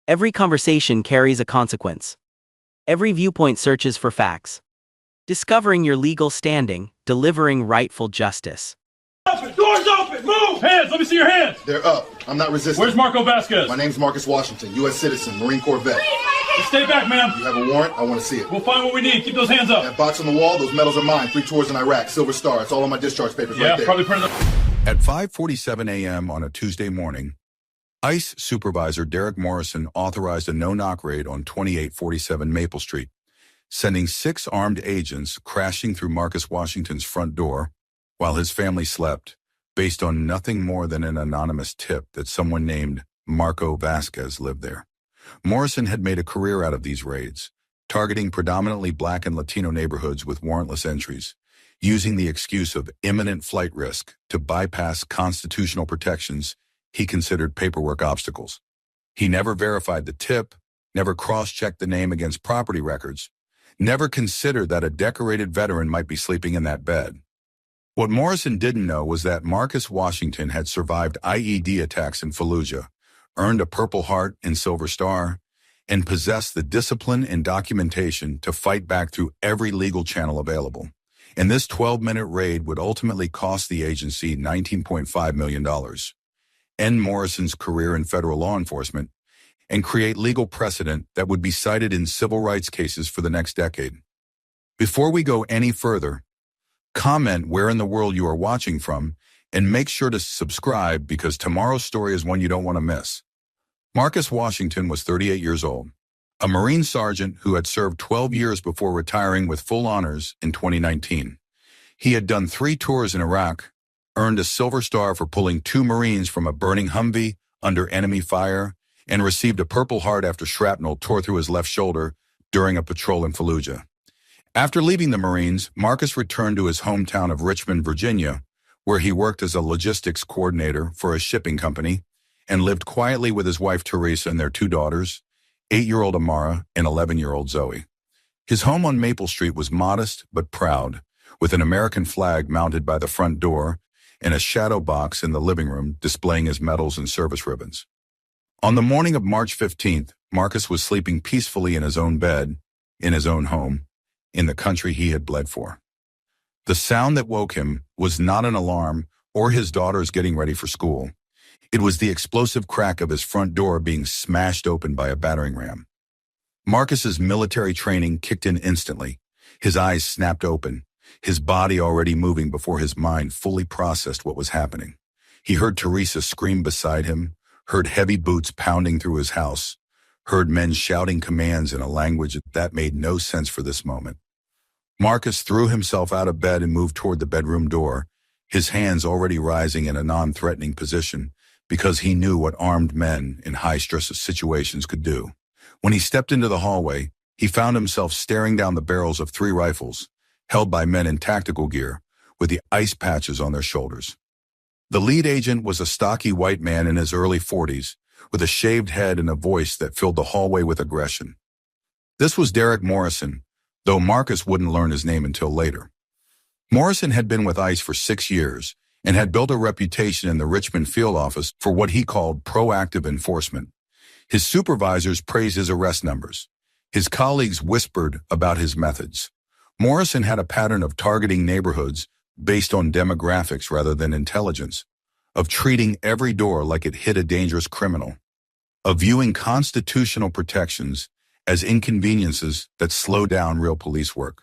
Every conversation carries a consequence. Every viewpoint searches for facts. Discovering your legal standing, delivering rightful justice. Open! Doors open! Move! Hands! Let me see your hands! They're up. I'm not resisting. Where's Marco Vasquez? My name's Marcus Washington, U.S. citizen, Marine Corps vet. Just stay back, ma'am. You have a warrant? I want to see it. We'll find what we need. Keep those hands up. That box on the wall, those medals are mine. 3 tours in Iraq, Silver Star. It's all on my discharge papers right there. Probably printed up. At 5:47 a.m. on a Tuesday morning, ICE Supervisor Derek Morrison authorized a no-knock raid on 2847 Maple Street, sending 6 armed agents crashing through Marcus Washington's front door while his family slept, based on nothing more than an anonymous tip that someone named Marco Vasquez lived there. Morrison had made a career out of these raids, targeting predominantly Black and Latino neighborhoods with warrantless entries, using the excuse of imminent flight risk to bypass constitutional protections he considered paperwork obstacles. He never verified the tip, never cross-checked the name against property records, never considered that a decorated veteran might be sleeping in that bed. What Morrison didn't know was that Marcus Washington had survived IED attacks in Fallujah, earned a Purple Heart and Silver Star, and possessed the discipline and documentation to fight back through every legal channel available. And this 12-minute raid would ultimately cost the agency $19.5 million, end Morrison's career in federal law enforcement, and create legal precedent that would be cited in civil rights cases for the next decade. Before we go any further, comment where in the world you are watching from, and make sure to subscribe because tomorrow's story is one you don't want to miss. Marcus Washington was 38 years old, a Marine sergeant who had served 12 years before retiring with full honors in 2019. He had done 3 tours in Iraq, earned a Silver Star for pulling 2 Marines from a burning Humvee under enemy fire, and received a Purple Heart after shrapnel tore through his left shoulder during a patrol in Fallujah. After leaving the Marines, Marcus returned to his hometown of Richmond, Virginia, where he worked as a logistics coordinator for a shipping company and lived quietly with his wife Teresa and their 2 daughters, 8-year-old Amara and 11-year-old Zoe. His home on Maple Street was modest but proud, with an American flag mounted by the front door and a shadow box in the living room displaying his medals and service ribbons. On the morning of March 15th, Marcus was sleeping peacefully in his own bed, in his own home, in the country he had bled for. The sound that woke him was not an alarm or his daughters getting ready for school. It was the explosive crack of his front door being smashed open by a battering ram. Marcus's military training kicked in instantly. His eyes snapped open, his body already moving before his mind fully processed what was happening. He heard Teresa scream beside him, heard heavy boots pounding through his house, heard men shouting commands in a language that made no sense for this moment. Marcus threw himself out of bed and moved toward the bedroom door, his hands already rising in a non-threatening position because he knew what armed men in high-stress situations could do. When he stepped into the hallway, he found himself staring down the barrels of 3 rifles, held by men in tactical gear, with the ice patches on their shoulders. The lead agent was a stocky white man in his early 40s, with a shaved head and a voice that filled the hallway with aggression. This was Derek Morrison, though Marcus wouldn't learn his name until later. Morrison had been with ICE for 6 years and had built a reputation in the Richmond field office for what he called proactive enforcement. His supervisors praised his arrest numbers. His colleagues whispered about his methods. Morrison had a pattern of targeting neighborhoods based on demographics rather than intelligence, of treating every door like it hid a dangerous criminal, of viewing constitutional protections as inconveniences that slow down real police work.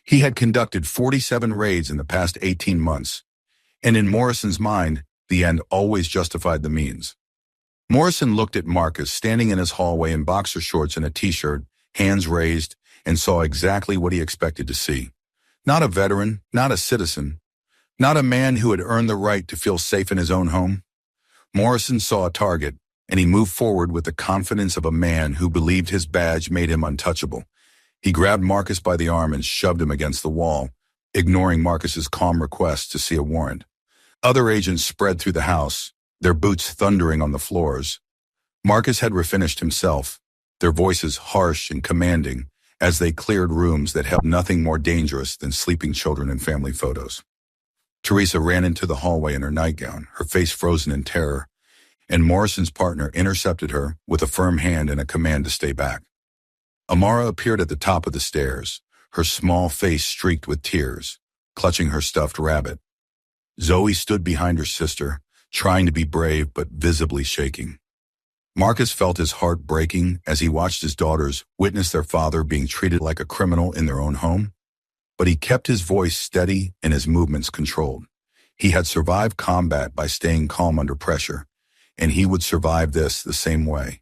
He had conducted 47 raids in the past 18 months, and in Morrison's mind, the end always justified the means. Morrison looked at Marcus standing in his hallway in boxer shorts and a t-shirt, hands raised, and saw exactly what he expected to see. Not a veteran, not a citizen, not a man who had earned the right to feel safe in his own home. Morrison saw a target, and he moved forward with the confidence of a man who believed his badge made him untouchable. He grabbed Marcus by the arm and shoved him against the wall, ignoring Marcus's calm request to see a warrant. Other agents spread through the house, their boots thundering on the floors. Marcus had refinished himself, their voices harsh and commanding, as they cleared rooms that held nothing more dangerous than sleeping children and family photos. Teresa ran into the hallway in her nightgown, her face frozen in terror, and Morrison's partner intercepted her with a firm hand and a command to stay back. Amara appeared at the top of the stairs, her small face streaked with tears, clutching her stuffed rabbit. Zoe stood behind her sister, trying to be brave but visibly shaking. Marcus felt his heart breaking as he watched his daughters witness their father being treated like a criminal in their own home. But he kept his voice steady and his movements controlled. He had survived combat by staying calm under pressure, and he would survive this the same way.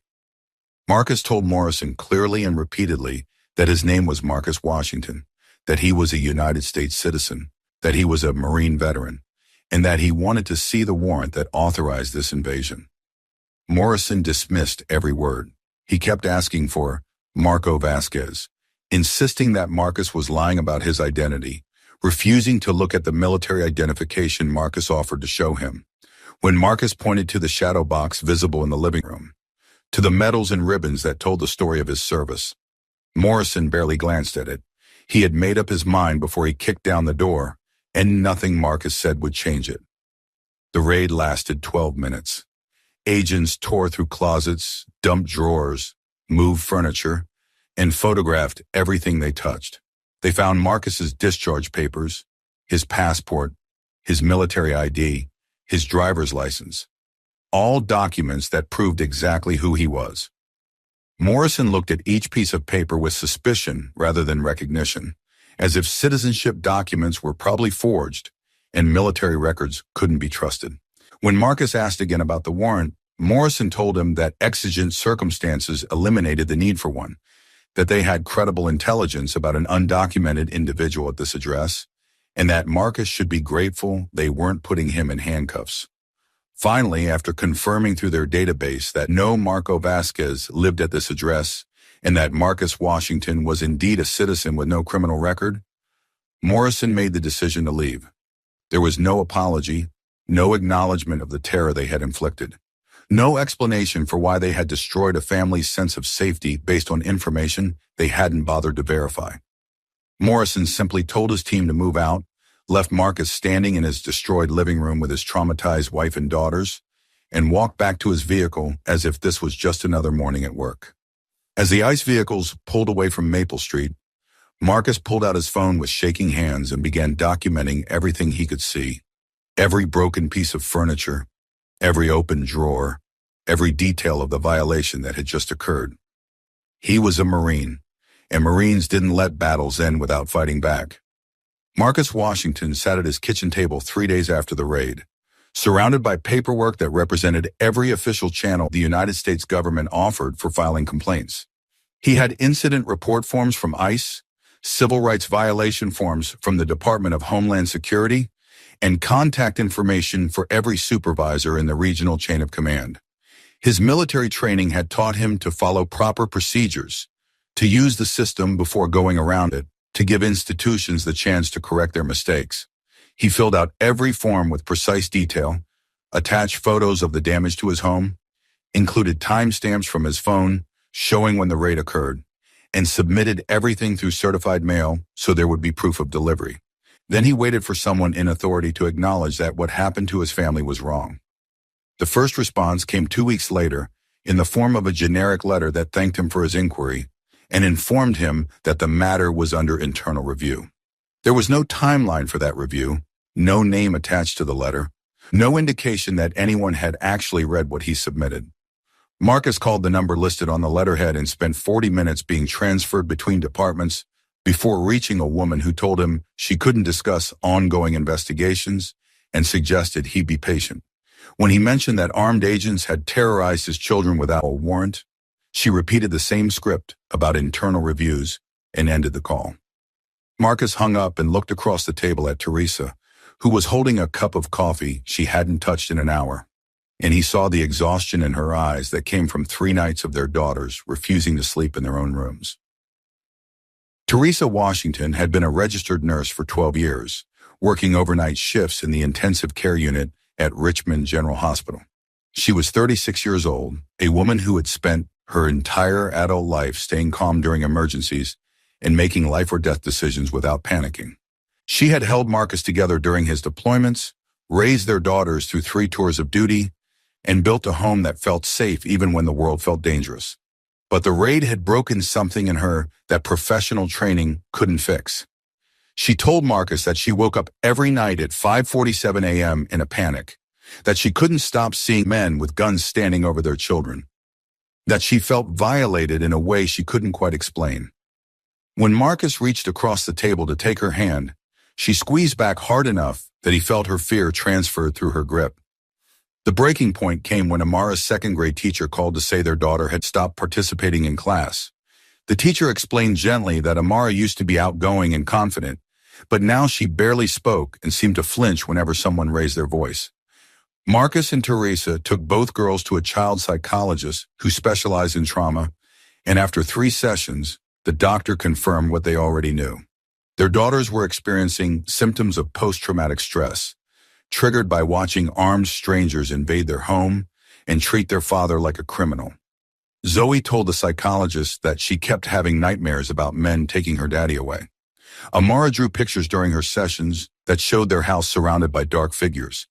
Marcus told Morrison clearly and repeatedly that his name was Marcus Washington, that he was a United States citizen, that he was a Marine veteran, and that he wanted to see the warrant that authorized this invasion. Morrison dismissed every word. He kept asking for Marco Vasquez, insisting that Marcus was lying about his identity, refusing to look at the military identification Marcus offered to show him. When Marcus pointed to the shadow box visible in the living room, to the medals and ribbons that told the story of his service, Morrison barely glanced at it. He had made up his mind before he kicked down the door, and nothing Marcus said would change it. The raid lasted 12 minutes. Agents tore through closets, dumped drawers, moved furniture, and photographed everything they touched. They found Marcus's discharge papers, his passport, his military ID, his driver's license, all documents that proved exactly who he was. Morrison looked at each piece of paper with suspicion rather than recognition, as if citizenship documents were probably forged and military records couldn't be trusted. When Marcus asked again about the warrant, Morrison told him that exigent circumstances eliminated the need for one, that they had credible intelligence about an undocumented individual at this address, and that Marcus should be grateful they weren't putting him in handcuffs. Finally, after confirming through their database that no Marco Vasquez lived at this address and that Marcus Washington was indeed a citizen with no criminal record, Morrison made the decision to leave. There was no apology, no acknowledgement of the terror they had inflicted, no explanation for why they had destroyed a family's sense of safety based on information they hadn't bothered to verify. Morrison simply told his team to move out, left Marcus standing in his destroyed living room with his traumatized wife and daughters, and walked back to his vehicle as if this was just another morning at work. As the ICE vehicles pulled away from Maple Street, Marcus pulled out his phone with shaking hands and began documenting everything he could see. Every broken piece of furniture, every open drawer, every detail of the violation that had just occurred. He was a Marine, and Marines didn't let battles end without fighting back. Marcus Washington sat at his kitchen table 3 days after the raid, surrounded by paperwork that represented every official channel the United States government offered for filing complaints. He had incident report forms from ICE, civil rights violation forms from the Department of Homeland Security, and contact information for every supervisor in the regional chain of command. His military training had taught him to follow proper procedures, to use the system before going around it, to give institutions the chance to correct their mistakes. He filled out every form with precise detail, attached photos of the damage to his home, included timestamps from his phone showing when the raid occurred, and submitted everything through certified mail so there would be proof of delivery. Then he waited for someone in authority to acknowledge that what happened to his family was wrong. The first response came 2 weeks later in the form of a generic letter that thanked him for his inquiry and informed him that the matter was under internal review. There was no timeline for that review, no name attached to the letter, no indication that anyone had actually read what he submitted. Marcus called the number listed on the letterhead and spent 40 minutes being transferred between departments before reaching a woman who told him she couldn't discuss ongoing investigations and suggested he be patient. When he mentioned that armed agents had terrorized his children without a warrant, she repeated the same script about internal reviews and ended the call. Marcus hung up and looked across the table at Teresa, who was holding a cup of coffee she hadn't touched in an hour, and he saw the exhaustion in her eyes that came from 3 nights of their daughters refusing to sleep in their own rooms. Teresa Washington had been a registered nurse for 12 years, working overnight shifts in the intensive care unit at Richmond General Hospital. She was 36 years old, a woman who had spent her entire adult life staying calm during emergencies and making life or death decisions without panicking. She had held Marcus together during his deployments, raised their daughters through 3 tours of duty, and built a home that felt safe even when the world felt dangerous. But the raid had broken something in her that professional training couldn't fix. She told Marcus that she woke up every night at 5:47 a.m. in a panic, that she couldn't stop seeing men with guns standing over their children, that she felt violated in a way she couldn't quite explain. When Marcus reached across the table to take her hand, she squeezed back hard enough that he felt her fear transferred through her grip. The breaking point came when Amara's second-grade teacher called to say their daughter had stopped participating in class. The teacher explained gently that Amara used to be outgoing and confident, but now she barely spoke and seemed to flinch whenever someone raised their voice. Marcus and Teresa took both girls to a child psychologist who specialized in trauma, and after 3 sessions, the doctor confirmed what they already knew. Their daughters were experiencing symptoms of post-traumatic stress, triggered by watching armed strangers invade their home and treat their father like a criminal. Zoe told the psychologist that she kept having nightmares about men taking her daddy away. Amara drew pictures during her sessions that showed their house surrounded by dark figures.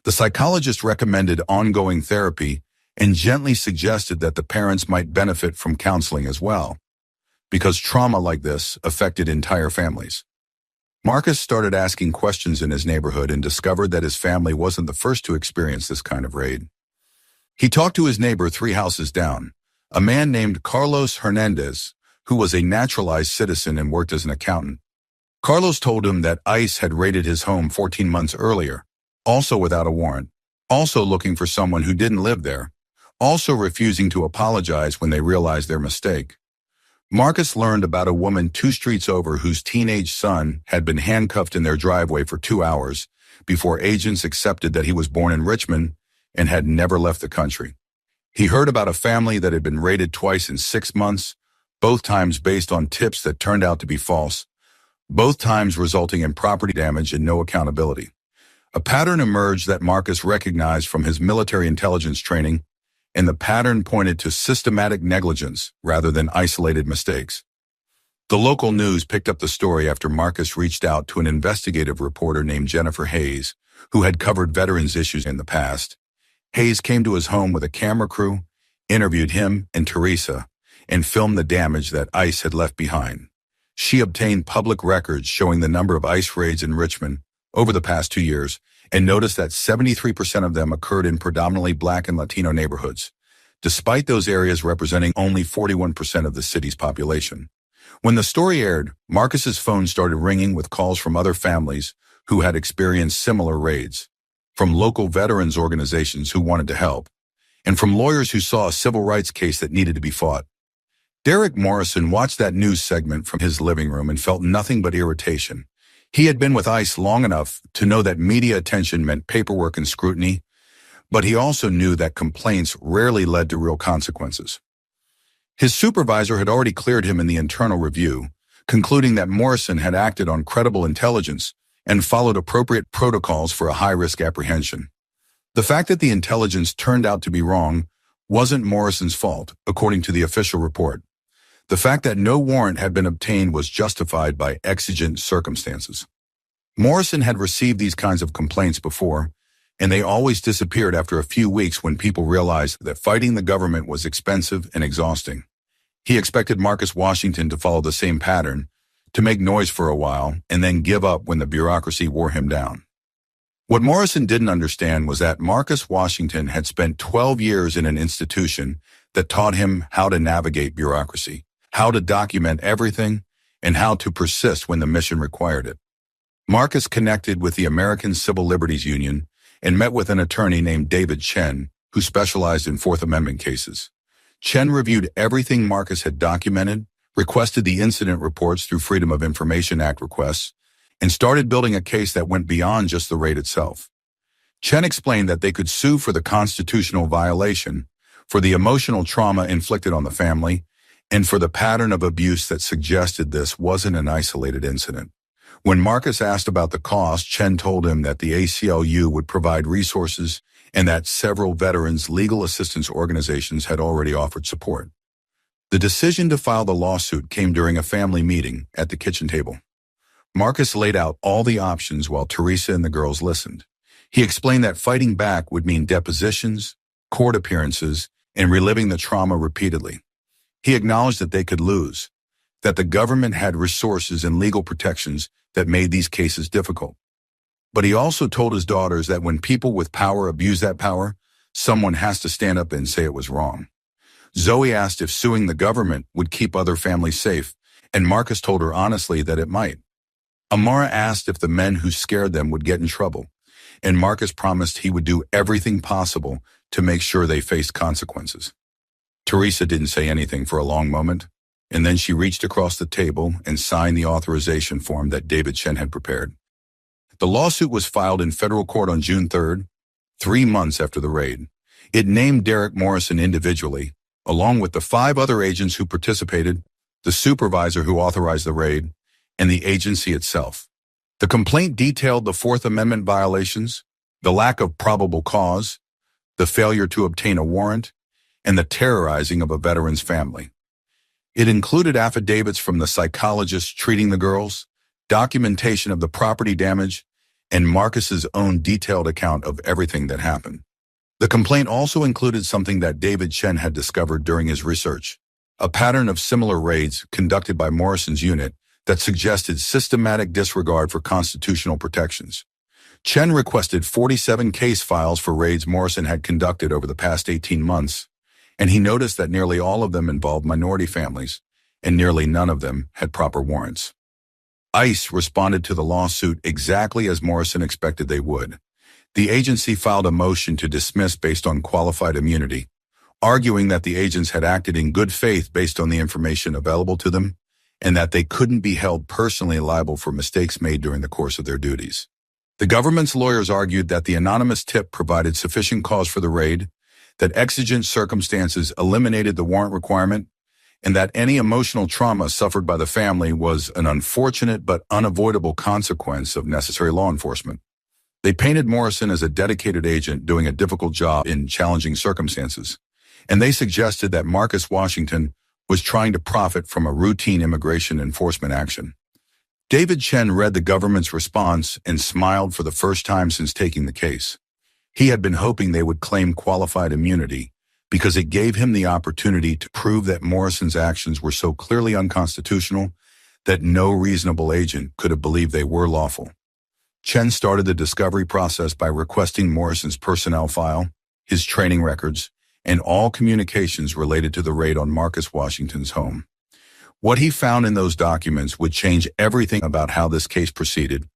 The psychologist recommended ongoing therapy and gently suggested that the parents might benefit from counseling as well, because trauma like this affected entire families. Marcus started asking questions in his neighborhood and discovered that his family wasn't the first to experience this kind of raid. He talked to his neighbor 3 houses down, a man named Carlos Hernandez, who was a naturalized citizen and worked as an accountant. Carlos told him that ICE had raided his home 14 months earlier, also without a warrant, also looking for someone who didn't live there, also refusing to apologize when they realized their mistake. Marcus learned about a woman 2 streets over whose teenage son had been handcuffed in their driveway for 2 hours before agents accepted that he was born in Richmond and had never left the country. He heard about a family that had been raided twice in 6 months, both times based on tips that turned out to be false, both times resulting in property damage and no accountability. A pattern emerged that Marcus recognized from his military intelligence training, and the pattern pointed to systematic negligence rather than isolated mistakes. The local news picked up the story after Marcus reached out to an investigative reporter named Jennifer Hayes, who had covered veterans' issues in the past. Hayes came to his home with a camera crew, interviewed him and Teresa, and filmed the damage that ICE had left behind. She obtained public records showing the number of ICE raids in Richmond over the past 2 years and noticed that 73% of them occurred in predominantly Black and Latino neighborhoods, despite those areas representing only 41% of the city's population. When the story aired, Marcus's phone started ringing with calls from other families who had experienced similar raids, from local veterans organizations who wanted to help, and from lawyers who saw a civil rights case that needed to be fought. Derek Morrison watched that news segment from his living room and felt nothing but irritation. He had been with ICE long enough to know that media attention meant paperwork and scrutiny, but he also knew that complaints rarely led to real consequences. His supervisor had already cleared him in the internal review, concluding that Morrison had acted on credible intelligence and followed appropriate protocols for a high-risk apprehension. The fact that the intelligence turned out to be wrong wasn't Morrison's fault, according to the official report. The fact that no warrant had been obtained was justified by exigent circumstances. Morrison had received these kinds of complaints before, and they always disappeared after a few weeks when people realized that fighting the government was expensive and exhausting. He expected Marcus Washington to follow the same pattern, to make noise for a while, and then give up when the bureaucracy wore him down. What Morrison didn't understand was that Marcus Washington had spent 12 years in an institution that taught him how to navigate bureaucracy, how to document everything, and how to persist when the mission required it. Marcus connected with the American Civil Liberties Union and met with an attorney named David Chen, who specialized in Fourth Amendment cases. Chen reviewed everything Marcus had documented, requested the incident reports through Freedom of Information Act requests, and started building a case that went beyond just the raid itself. Chen explained that they could sue for the constitutional violation, for the emotional trauma inflicted on the family, and for the pattern of abuse that suggested this wasn't an isolated incident. When Marcus asked about the cost, Chen told him that the ACLU would provide resources and that several veterans' legal assistance organizations had already offered support. The decision to file the lawsuit came during a family meeting at the kitchen table. Marcus laid out all the options while Teresa and the girls listened. He explained that fighting back would mean depositions, court appearances, and reliving the trauma repeatedly. He acknowledged that they could lose, that the government had resources and legal protections that made these cases difficult. But he also told his daughters that when people with power abuse that power, someone has to stand up and say it was wrong. Zoe asked if suing the government would keep other families safe, and Marcus told her honestly that it might. Amara asked if the men who scared them would get in trouble, and Marcus promised he would do everything possible to make sure they faced consequences. Teresa didn't say anything for a long moment, and then she reached across the table and signed the authorization form that David Chen had prepared. The lawsuit was filed in federal court on June 3rd, 3 months after the raid. It named Derek Morrison individually, along with the 5 other agents who participated, the supervisor who authorized the raid, and the agency itself. The complaint detailed the Fourth Amendment violations, the lack of probable cause, the failure to obtain a warrant, and the terrorizing of a veteran's family. It included affidavits from the psychologist treating the girls, documentation of the property damage, and Marcus's own detailed account of everything that happened. The complaint also included something that David Chen had discovered during his research, a pattern of similar raids conducted by Morrison's unit that suggested systematic disregard for constitutional protections. Chen requested 47 case files for raids Morrison had conducted over the past 18 months, and he noticed that nearly all of them involved minority families, and nearly none of them had proper warrants. ICE responded to the lawsuit exactly as Morrison expected they would. The agency filed a motion to dismiss based on qualified immunity, arguing that the agents had acted in good faith based on the information available to them, and that they couldn't be held personally liable for mistakes made during the course of their duties. The government's lawyers argued that the anonymous tip provided sufficient cause for the raid, that exigent circumstances eliminated the warrant requirement, and that any emotional trauma suffered by the family was an unfortunate but unavoidable consequence of necessary law enforcement. They painted Morrison as a dedicated agent doing a difficult job in challenging circumstances, and they suggested that Marcus Washington was trying to profit from a routine immigration enforcement action. David Chen read the government's response and smiled for the first time since taking the case. He had been hoping they would claim qualified immunity because it gave him the opportunity to prove that Morrison's actions were so clearly unconstitutional that no reasonable agent could have believed they were lawful. Chen started the discovery process by requesting Morrison's personnel file, his training records, and all communications related to the raid on Marcus Washington's home. What he found in those documents would change everything about how this case proceeded,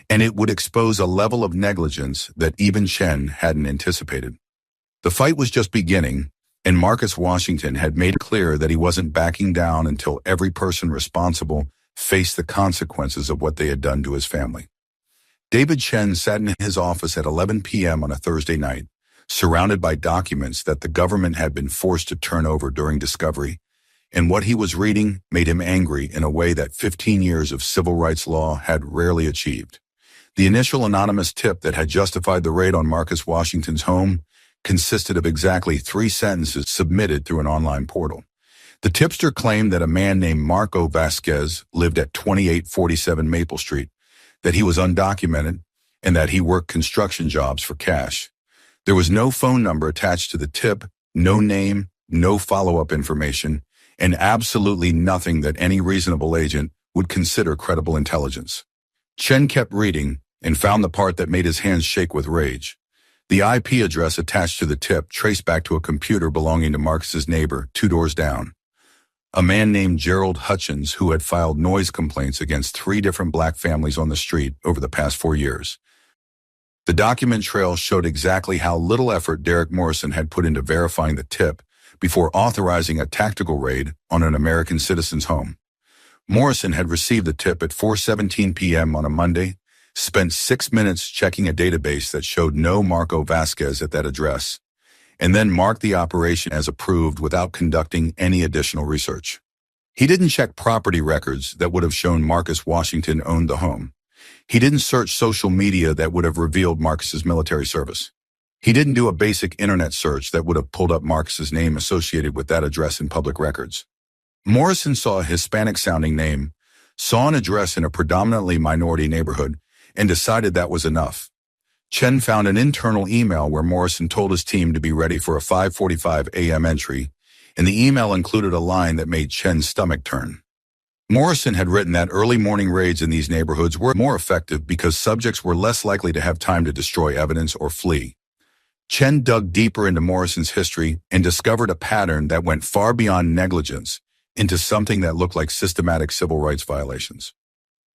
and it would expose a level of negligence that even Chen hadn't anticipated. The fight was just beginning, and Marcus Washington had made clear that he wasn't backing down until every person responsible faced the consequences of what they had done to his family. David Chen sat in his office at 11 p.m. on a Thursday night, surrounded by documents that the government had been forced to turn over during discovery, and what he was reading made him angry in a way that 15 years of civil rights law had rarely achieved. The initial anonymous tip that had justified the raid on Marcus Washington's home consisted of exactly 3 sentences submitted through an online portal. The tipster claimed that a man named Marco Vasquez lived at 2847 Maple Street, that he was undocumented, and that he worked construction jobs for cash. There was no phone number attached to the tip, no name, no follow-up information, and absolutely nothing that any reasonable agent would consider credible intelligence. Chen kept reading and found the part that made his hands shake with rage. The IP address attached to the tip traced back to a computer belonging to Marcus's neighbor 2 doors down, a man named Gerald Hutchins who had filed noise complaints against 3 different black families on the street over the past 4 years. The document trail showed exactly how little effort Derek Morrison had put into verifying the tip before authorizing a tactical raid on an American citizen's home. Morrison had received the tip at 4:17 p.m. on a Monday, spent 6 minutes checking a database that showed no Marco Vasquez at that address, and then marked the operation as approved without conducting any additional research. He didn't check property records that would have shown Marcus Washington owned the home. He didn't search social media that would have revealed Marcus's military service. He didn't do a basic internet search that would have pulled up Marcus's name associated with that address in public records. Morrison saw a Hispanic-sounding name, saw an address in a predominantly minority neighborhood, and decided that was enough. Chen found an internal email where Morrison told his team to be ready for a 5:45 a.m. entry, and the email included a line that made Chen's stomach turn. Morrison had written that early morning raids in these neighborhoods were more effective because subjects were less likely to have time to destroy evidence or flee. Chen dug deeper into Morrison's history and discovered a pattern that went far beyond negligence into something that looked like systematic civil rights violations.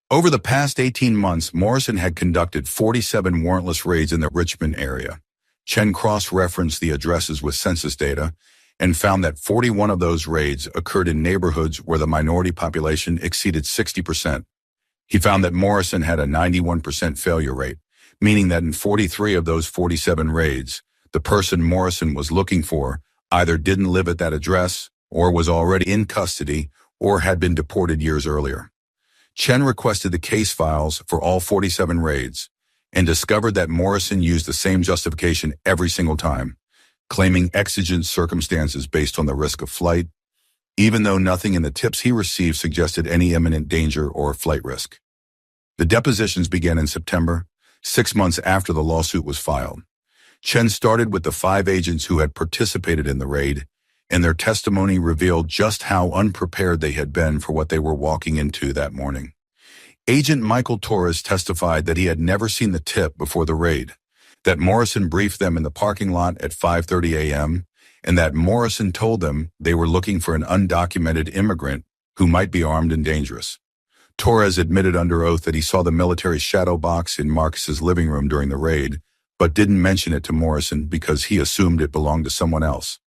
Over the past 18 months, Morrison had conducted 47 warrantless raids in the Richmond area. Chen cross-referenced the addresses with census data and found that 41 of those raids occurred in neighborhoods where the minority population exceeded 60%. He found that Morrison had a 91% failure rate, meaning that in 43 of those 47 raids, the person Morrison was looking for either didn't live at that address or was already in custody or had been deported years earlier. Chen requested the case files for all 47 raids and discovered that Morrison used the same justification every single time, claiming exigent circumstances based on the risk of flight, even though nothing in the tips he received suggested any imminent danger or flight risk. The depositions began in September, 6 months after the lawsuit was filed. Chen started with the 5 agents who had participated in the raid, and their testimony revealed just how unprepared they had been for what they were walking into that morning. Agent Michael Torres testified that he had never seen the tip before the raid, that Morrison briefed them in the parking lot at 5:30 a.m., and that Morrison told them they were looking for an undocumented immigrant who might be armed and dangerous. Torres admitted under oath that he saw the military shadow box in Marcus's living room during the raid, but didn't mention it to Morrison because he assumed it belonged to someone else.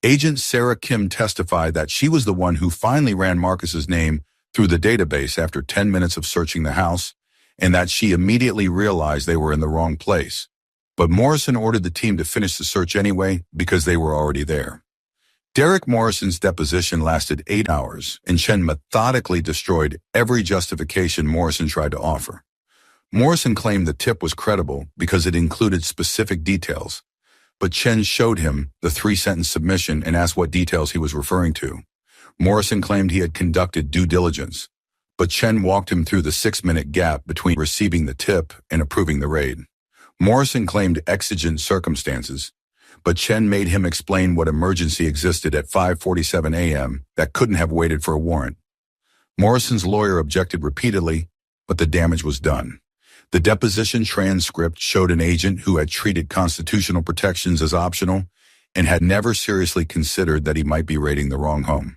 Agent Sarah Kim testified that she was the one who finally ran Marcus's name through the database after 10 minutes of searching the house, and that she immediately realized they were in the wrong place. But Morrison ordered the team to finish the search anyway because they were already there. Derek Morrison's deposition lasted 8 hours, and Chen methodically destroyed every justification Morrison tried to offer. Morrison claimed the tip was credible because it included specific details, but Chen showed him the 3-sentence submission and asked what details he was referring to. Morrison claimed he had conducted due diligence, but Chen walked him through the 6-minute gap between receiving the tip and approving the raid. Morrison claimed exigent circumstances, but Chen made him explain what emergency existed at 5:47 a.m. that couldn't have waited for a warrant. Morrison's lawyer objected repeatedly, but the damage was done. The deposition transcript showed an agent who had treated constitutional protections as optional and had never seriously considered that he might be raiding the wrong home.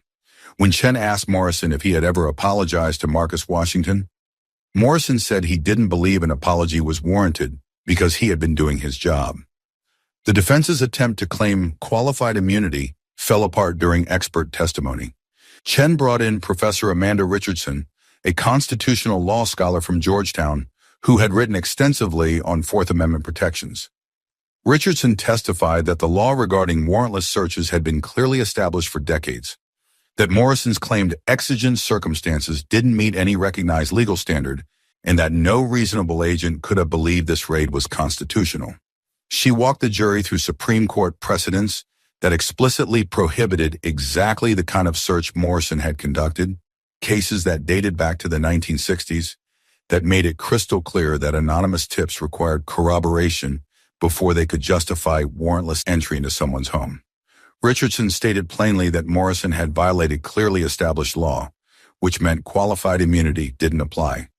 When Chen asked Morrison if he had ever apologized to Marcus Washington, Morrison said he didn't believe an apology was warranted because he had been doing his job. The defense's attempt to claim qualified immunity fell apart during expert testimony. Chen brought in Professor Amanda Richardson, a constitutional law scholar from Georgetown, who had written extensively on Fourth Amendment protections. Richardson testified that the law regarding warrantless searches had been clearly established for decades, that Morrison's claimed exigent circumstances didn't meet any recognized legal standard, and that no reasonable agent could have believed this raid was constitutional. She walked the jury through Supreme Court precedents that explicitly prohibited exactly the kind of search Morrison had conducted, cases that dated back to the 1960s, that made it crystal clear that anonymous tips required corroboration before they could justify warrantless entry into someone's home. Richardson stated plainly that Morrison had violated clearly established law, which meant qualified immunity didn't apply.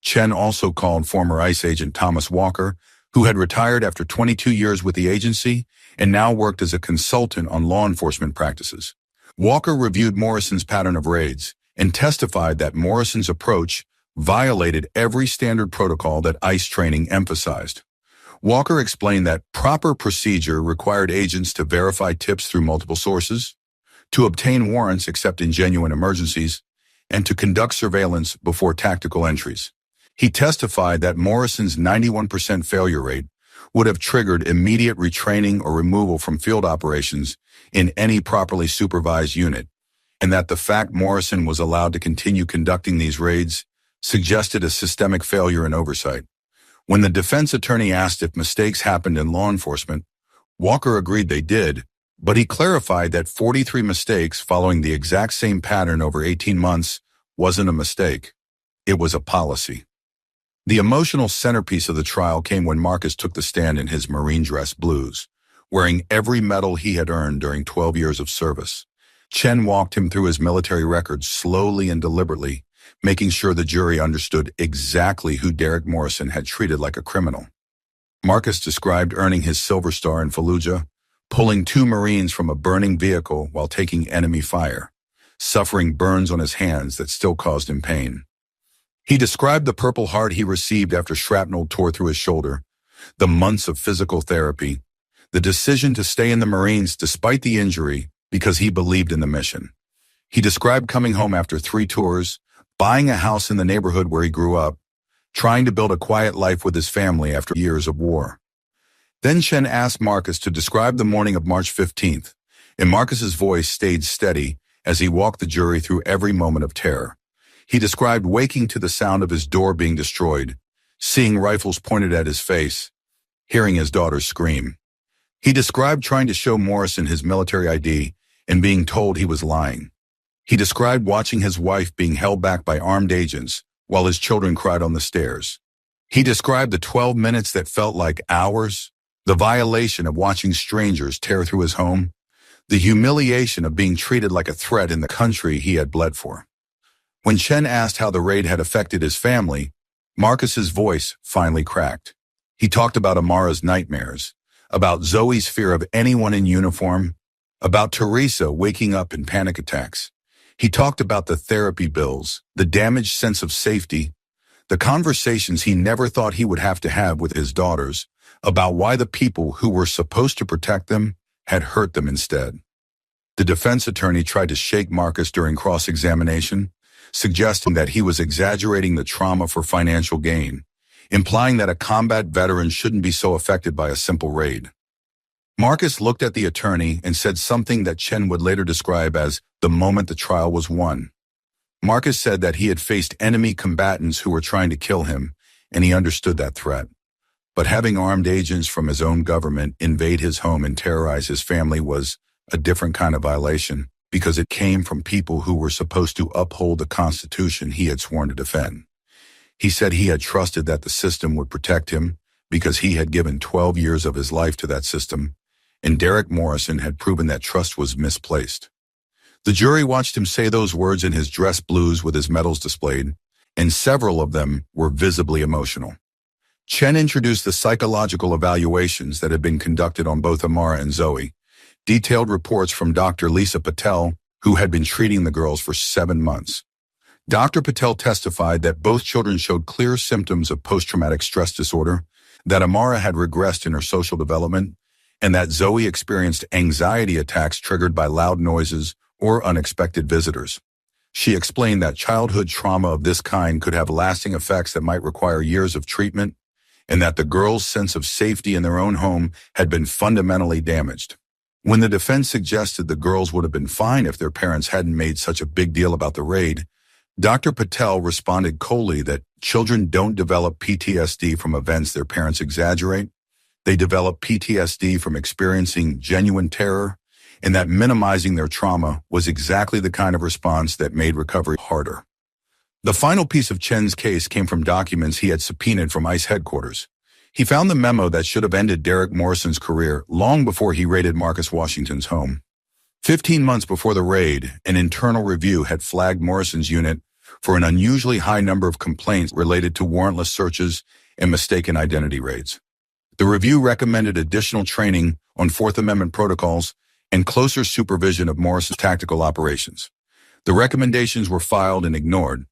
Chen also called former ICE agent Thomas Walker, who had retired after 22 years with the agency and now worked as a consultant on law enforcement practices. Walker reviewed Morrison's pattern of raids and testified that Morrison's approach violated every standard protocol that ICE training emphasized. Walker explained that proper procedure required agents to verify tips through multiple sources, to obtain warrants except in genuine emergencies, and to conduct surveillance before tactical entries. He testified that Morrison's 91% failure rate would have triggered immediate retraining or removal from field operations in any properly supervised unit, and that the fact Morrison was allowed to continue conducting these raids suggested a systemic failure in oversight. When the defense attorney asked if mistakes happened in law enforcement, Walker agreed they did, but he clarified that 43 mistakes following the exact same pattern over 18 months wasn't a mistake. It was a policy. The emotional centerpiece of the trial came when Marcus took the stand in his Marine dress blues, wearing every medal he had earned during 12 years of service. Chen walked him through his military records slowly and deliberately, making sure the jury understood exactly who Derek Morrison had treated like a criminal. Marcus described earning his Silver Star in Fallujah, pulling 2 Marines from a burning vehicle while taking enemy fire, suffering burns on his hands that still caused him pain. He described the Purple Heart he received after shrapnel tore through his shoulder, the months of physical therapy, the decision to stay in the Marines despite the injury because he believed in the mission. He described coming home after 3 tours, buying a house in the neighborhood where he grew up, trying to build a quiet life with his family after years of war. Then Chen asked Marcus to describe the morning of March 15th, and Marcus's voice stayed steady as he walked the jury through every moment of terror. He described waking to the sound of his door being destroyed, seeing rifles pointed at his face, hearing his daughter scream. He described trying to show Morrison his military ID and being told he was lying. He described watching his wife being held back by armed agents while his children cried on the stairs. He described the 12 minutes that felt like hours, the violation of watching strangers tear through his home, the humiliation of being treated like a threat in the country he had bled for. When Chen asked how the raid had affected his family, Marcus's voice finally cracked. He talked about Amara's nightmares, about Zoe's fear of anyone in uniform, about Teresa waking up in panic attacks. He talked about the therapy bills, the damaged sense of safety, the conversations he never thought he would have to have with his daughters, about why the people who were supposed to protect them had hurt them instead. The defense attorney tried to shake Marcus during cross-examination, suggesting that he was exaggerating the trauma for financial gain, implying that a combat veteran shouldn't be so affected by a simple raid. Marcus looked at the attorney and said something that Chen would later describe as the moment the trial was won. Marcus said that he had faced enemy combatants who were trying to kill him, and he understood that threat. But having armed agents from his own government invade his home and terrorize his family was a different kind of violation, because it came from people who were supposed to uphold the Constitution he had sworn to defend. He said he had trusted that the system would protect him because he had given 12 years of his life to that system, and Derek Morrison had proven that trust was misplaced. The jury watched him say those words in his dress blues with his medals displayed, and several of them were visibly emotional. Chen introduced the psychological evaluations that had been conducted on both Amara and Zoe, detailed reports from Dr. Lisa Patel, who had been treating the girls for 7 months. Dr. Patel testified that both children showed clear symptoms of post-traumatic stress disorder, that Amara had regressed in her social development, and that Zoe experienced anxiety attacks triggered by loud noises or unexpected visitors. She explained that childhood trauma of this kind could have lasting effects that might require years of treatment, and that the girls' sense of safety in their own home had been fundamentally damaged. When the defense suggested the girls would have been fine if their parents hadn't made such a big deal about the raid, Dr. Patel responded coldly that children don't develop PTSD from events their parents exaggerate. They develop PTSD from experiencing genuine terror, and that minimizing their trauma was exactly the kind of response that made recovery harder. The final piece of Chen's case came from documents he had subpoenaed from ICE headquarters. He found the memo that should have ended Derek Morrison's career long before he raided Marcus Washington's home. 15 months before the raid, an internal review had flagged Morrison's unit for an unusually high number of complaints related to warrantless searches and mistaken identity raids. The review recommended additional training on Fourth Amendment protocols and closer supervision of Morrison's tactical operations. The recommendations were filed and ignored.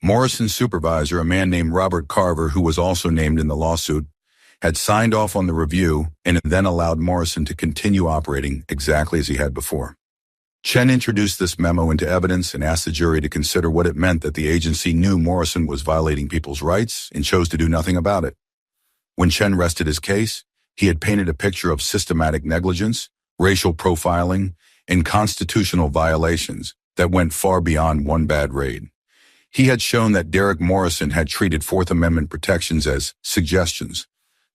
Morrison's supervisor, a man named Robert Carver, who was also named in the lawsuit, had signed off on the review and then allowed Morrison to continue operating exactly as he had before. Chen introduced this memo into evidence and asked the jury to consider what it meant that the agency knew Morrison was violating people's rights and chose to do nothing about it. When Chen rested his case, he had painted a picture of systematic negligence, racial profiling, and constitutional violations that went far beyond one bad raid. He had shown that Derek Morrison had treated Fourth Amendment protections as suggestions,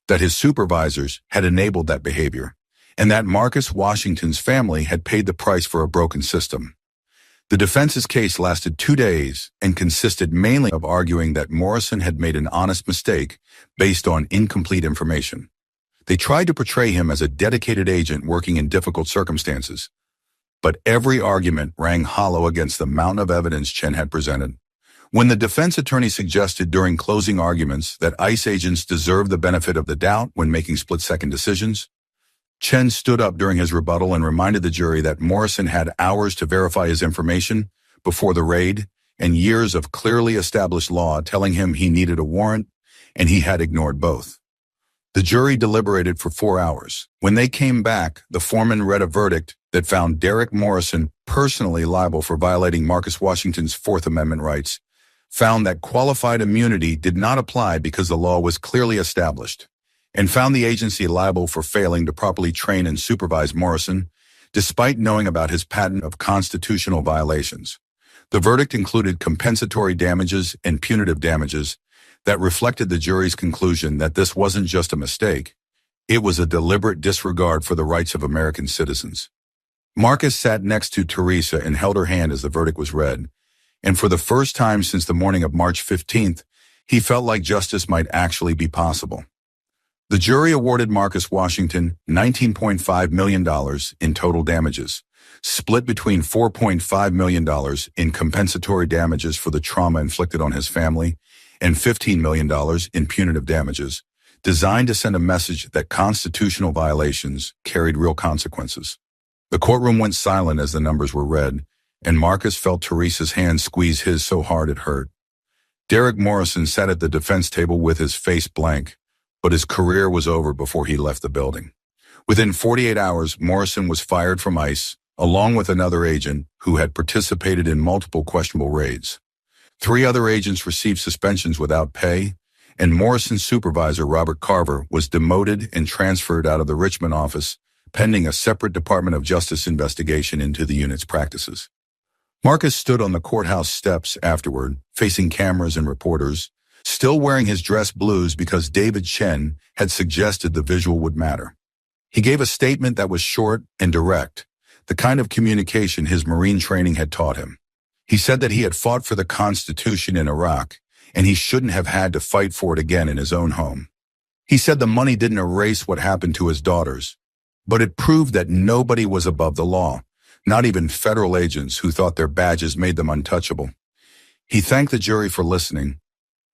that his supervisors had enabled that behavior, and that Marcus Washington's family had paid the price for a broken system. The defense's case lasted 2 days and consisted mainly of arguing that Morrison had made an honest mistake based on incomplete information. They tried to portray him as a dedicated agent working in difficult circumstances, but every argument rang hollow against the mountain of evidence Chen had presented. When the defense attorney suggested during closing arguments that ICE agents deserve the benefit of the doubt when making split-second decisions, Chen stood up during his rebuttal and reminded the jury that Morrison had hours to verify his information before the raid and years of clearly established law telling him he needed a warrant, and he had ignored both. The jury deliberated for 4 hours. When they came back, the foreman read a verdict that found Derek Morrison personally liable for violating Marcus Washington's Fourth Amendment rights, found that qualified immunity did not apply because the law was clearly established, and found the agency liable for failing to properly train and supervise Morrison, despite knowing about his pattern of constitutional violations. The verdict included compensatory damages and punitive damages that reflected the jury's conclusion that this wasn't just a mistake, it was a deliberate disregard for the rights of American citizens. Marcus sat next to Teresa and held her hand as the verdict was read, and for the first time since the morning of March 15th, he felt like justice might actually be possible. The jury awarded Marcus Washington $19.5 million in total damages, split between $4.5 million in compensatory damages for the trauma inflicted on his family and $15 million in punitive damages, designed to send a message that constitutional violations carried real consequences. The courtroom went silent as the numbers were read, and Marcus felt Teresa's hand squeeze his so hard it hurt. Derek Morrison sat at the defense table with his face blank, but his career was over before he left the building. Within 48 hours, Morrison was fired from ICE, along with another agent who had participated in multiple questionable raids. 3 other agents received suspensions without pay, and Morrison's supervisor, Robert Carver, was demoted and transferred out of the Richmond office, pending a separate Department of Justice investigation into the unit's practices. Marcus stood on the courthouse steps afterward, facing cameras and reporters, still wearing his dress blues because David Chen had suggested the visual would matter. He gave a statement that was short and direct, the kind of communication his Marine training had taught him. He said that he had fought for the Constitution in Iraq, and he shouldn't have had to fight for it again in his own home. He said the money didn't erase what happened to his daughters, but it proved that nobody was above the law, not even federal agents who thought their badges made them untouchable. He thanked the jury for listening,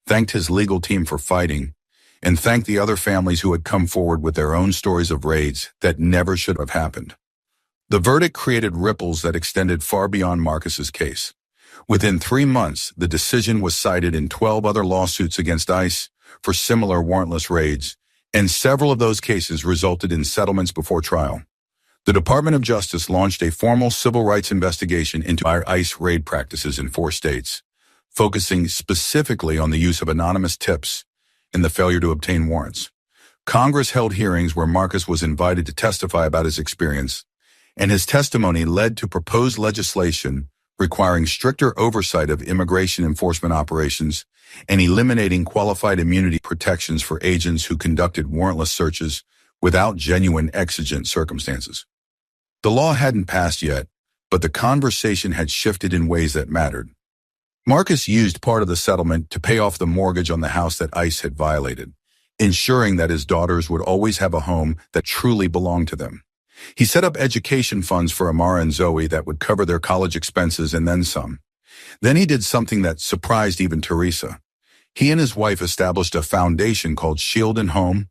thanked his legal team for fighting, and thanked the other families who had come forward with their own stories of raids that never should have happened. The verdict created ripples that extended far beyond Marcus's case. Within 3 months, the decision was cited in 12 other lawsuits against ICE for similar warrantless raids, and several of those cases resulted in settlements before trial. The Department of Justice launched a formal civil rights investigation into our ICE raid practices in 4 states, focusing specifically on the use of anonymous tips and the failure to obtain warrants. Congress held hearings where Marcus was invited to testify about his experience, and his testimony led to proposed legislation requiring stricter oversight of immigration enforcement operations and eliminating qualified immunity protections for agents who conducted warrantless searches without genuine exigent circumstances. The law hadn't passed yet, but the conversation had shifted in ways that mattered. Marcus used part of the settlement to pay off the mortgage on the house that ICE had violated, ensuring that his daughters would always have a home that truly belonged to them. He set up education funds for Amara and Zoe that would cover their college expenses and then some. Then he did something that surprised even Teresa. He and his wife established a foundation called Shield and Home,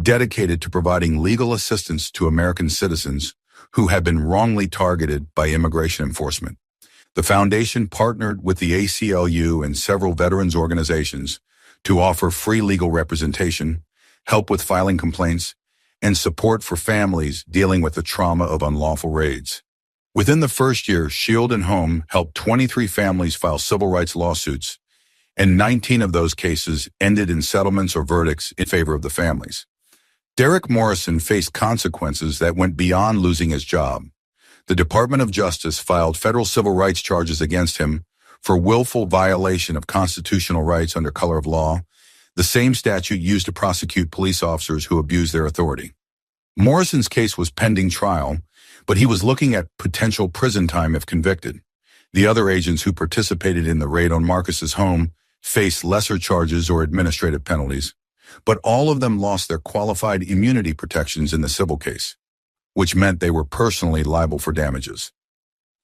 dedicated to providing legal assistance to American citizens who had been wrongly targeted by immigration enforcement. The foundation partnered with the ACLU and several veterans organizations to offer free legal representation, help with filing complaints, and support for families dealing with the trauma of unlawful raids. Within the first year, Shield and Home helped 23 families file civil rights lawsuits, and 19 of those cases ended in settlements or verdicts in favor of the families. Derek Morrison faced consequences that went beyond losing his job. The Department of Justice filed federal civil rights charges against him for willful violation of constitutional rights under color of law, the same statute used to prosecute police officers who abused their authority. Morrison's case was pending trial, but he was looking at potential prison time if convicted. The other agents who participated in the raid on Marcus's home faced lesser charges or administrative penalties, but all of them lost their qualified immunity protections in the civil case, which meant they were personally liable for damages.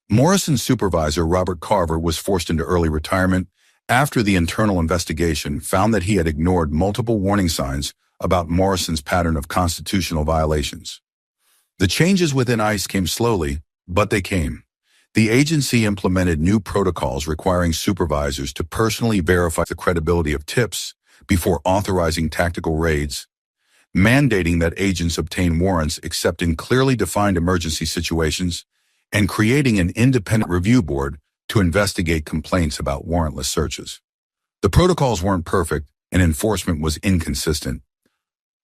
Morrison's supervisor, Robert Carver, was forced into early retirement after the internal investigation found that he had ignored multiple warning signs about Morrison's pattern of constitutional violations. The changes within ICE came slowly, but they came. The agency implemented new protocols requiring supervisors to personally verify the credibility of tips before authorizing tactical raids, mandating that agents obtain warrants except in clearly defined emergency situations, and creating an independent review board to investigate complaints about warrantless searches. The protocols weren't perfect and enforcement was inconsistent,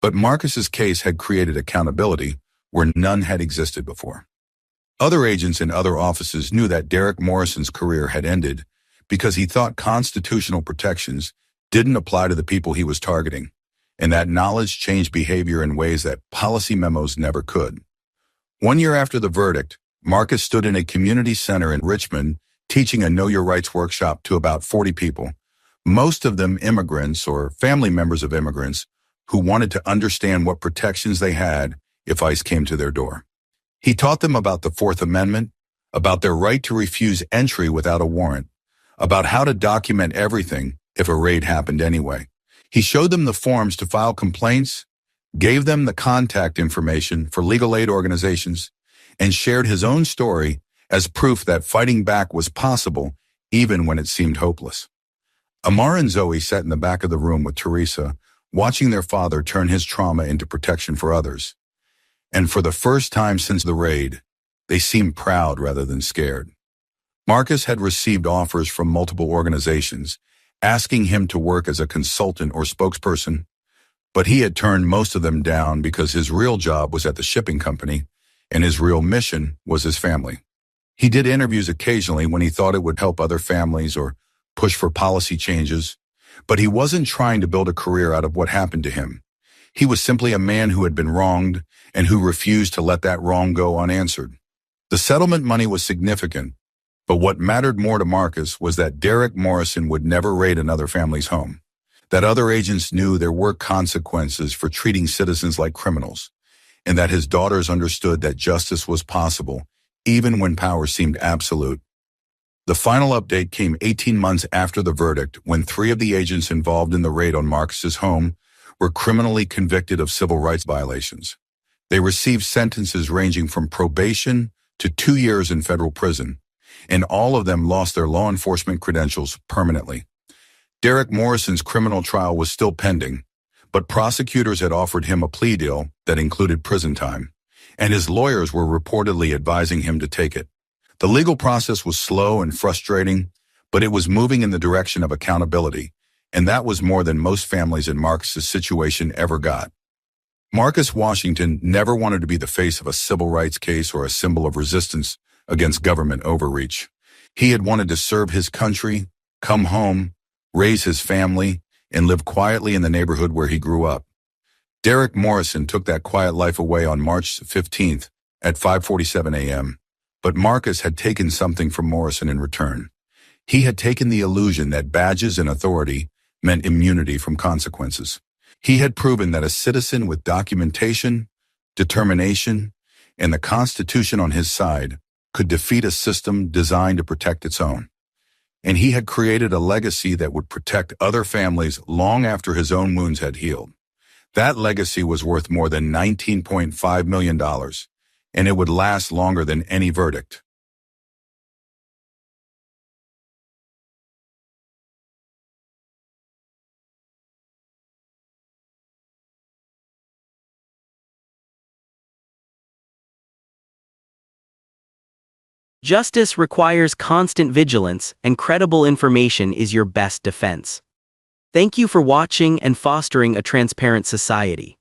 but Marcus's case had created accountability where none had existed before. Other agents in other offices knew that Derek Morrison's career had ended because he thought constitutional protections didn't apply to the people he was targeting, and that knowledge changed behavior in ways that policy memos never could. 1 year after the verdict, Marcus stood in a community center in Richmond teaching a Know Your Rights workshop to about 40 people, most of them immigrants or family members of immigrants who wanted to understand what protections they had if ICE came to their door. He taught them about the Fourth Amendment, about their right to refuse entry without a warrant, about how to document everything if a raid happened anyway. He showed them the forms to file complaints, gave them the contact information for legal aid organizations, and shared his own story as proof that fighting back was possible even when it seemed hopeless. Amar and Zoe sat in the back of the room with Teresa, watching their father turn his trauma into protection for others. And for the first time since the raid, they seemed proud rather than scared. Marcus had received offers from multiple organizations, asking him to work as a consultant or spokesperson, but he had turned most of them down because his real job was at the shipping company, and his real mission was his family. He did interviews occasionally when he thought it would help other families or push for policy changes, but he wasn't trying to build a career out of what happened to him. He was simply a man who had been wronged and who refused to let that wrong go unanswered. The settlement money was significant, but what mattered more to Marcus was that Derek Morrison would never raid another family's home, that other agents knew there were consequences for treating citizens like criminals, and that his daughters understood that justice was possible, even when power seemed absolute. The final update came 18 months after the verdict, when 3 of the agents involved in the raid on Marcus's home were criminally convicted of civil rights violations. They received sentences ranging from probation to 2 years in federal prison, and all of them lost their law enforcement credentials permanently. Derek Morrison's criminal trial was still pending, but prosecutors had offered him a plea deal that included prison time, and his lawyers were reportedly advising him to take it. The legal process was slow and frustrating, but it was moving in the direction of accountability, and that was more than most families in Marcus's situation ever got. Marcus Washington never wanted to be the face of a civil rights case or a symbol of resistance against government overreach. He had wanted to serve his country, come home, raise his family, and live quietly in the neighborhood where he grew up. Derek Morrison took that quiet life away on March 15th at 5:47 a.m., but Marcus had taken something from Morrison in return. He had taken the illusion that badges and authority meant immunity from consequences. He had proven that a citizen with documentation, determination, and the Constitution on his side could defeat a system designed to protect its own. And he had created a legacy that would protect other families long after his own wounds had healed. That legacy was worth more than $19.5 million, and it would last longer than any verdict. Justice requires constant vigilance, and credible information is your best defense. Thank you for watching and fostering a transparent society.